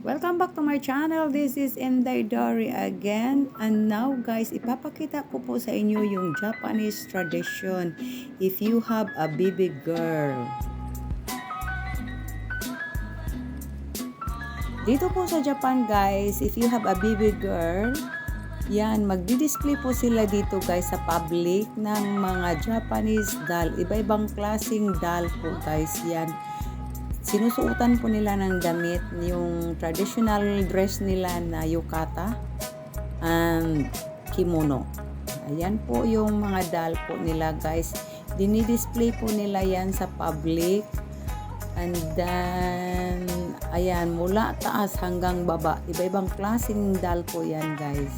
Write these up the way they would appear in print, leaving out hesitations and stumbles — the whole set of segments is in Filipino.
Welcome back to my channel. This is Inday Dori again. And now guys, ipapakita ko po sa inyo yung Japanese tradition. If you have a baby girl. Dito po sa Japan guys, if you have a baby girl, yan, magdi-display po sila dito guys sa public ng mga Japanese doll. Iba-ibang klaseng doll po guys yan. Sinusuotan po nila ng damit, yung traditional dress nila na yukata and kimono. Ayan po yung mga doll po nila guys. Dinidisplay po nila yan sa public. And then, ayan, mula taas hanggang baba. Iba-ibang klaseng doll po yan guys.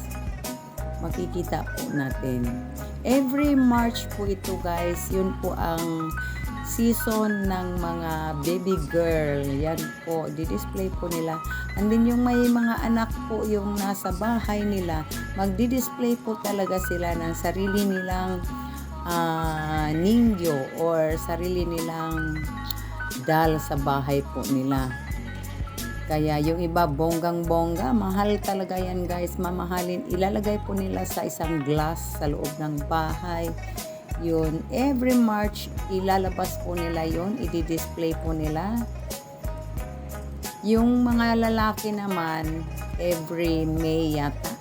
Makikita po natin. Every March po ito guys. Yun po ang season ng mga baby girl. Yan po, di-display po nila. And then yung may mga anak po yung nasa bahay nila, magdi-display po talaga sila ng sarili nilang ningyo or sarili nilang doll sa bahay po nila. Kaya yung iba bonggang-bongga, mahal talaga yan guys, mamahalin. Ilalagay po nila sa isang glass sa loob ng bahay. Yun, every March ilalabas po nila yun, i-display po nila. Yung mga lalaki naman every May yata.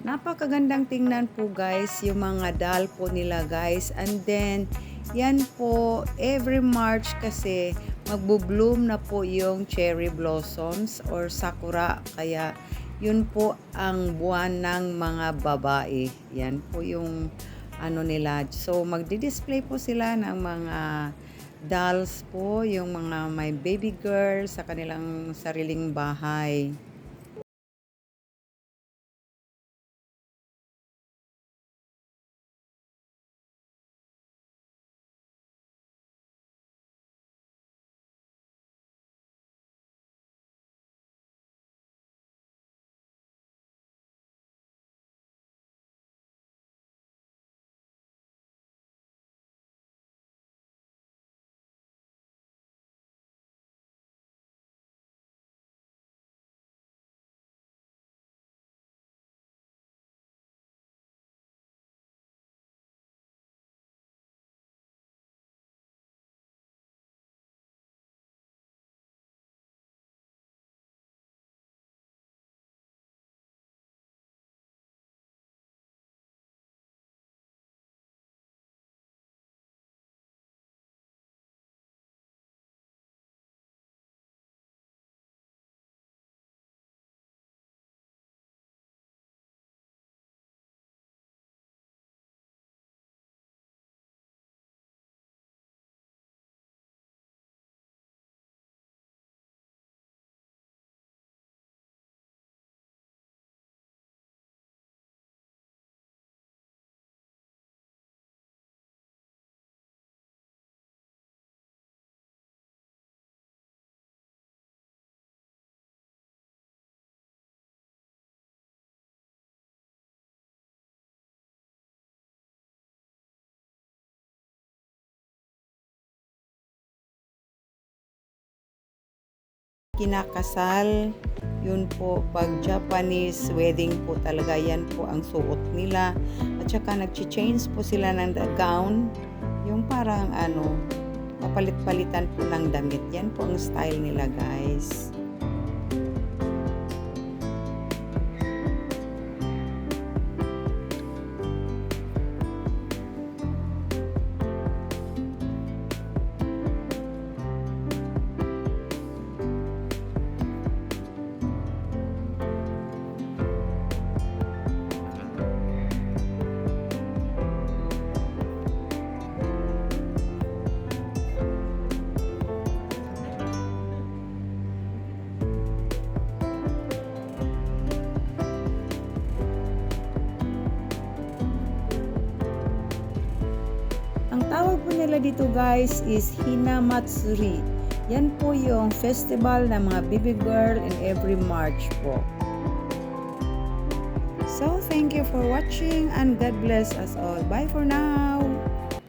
Napakagandang tingnan po guys yung mga doll po nila guys. And then yan po every March kasi magbo-bloom na po yung cherry blossoms or sakura, kaya yun po ang buwan ng mga babae. Yan po yung ano nila. So, magdi-display po sila ng mga dolls po, yung mga may baby girl sa kanilang sariling bahay. Kinakasal, yun po, pag Japanese wedding po talaga, yan po ang suot nila. At saka nag-change po sila ng gown, yung parang papalit-palitan po ng damit. Yan po ang style nila guys. Ang tawag po nila dito guys is Hinamatsuri. Yan po yung festival ng mga baby girl in every March po. So, thank you for watching and God bless us all. Bye for now!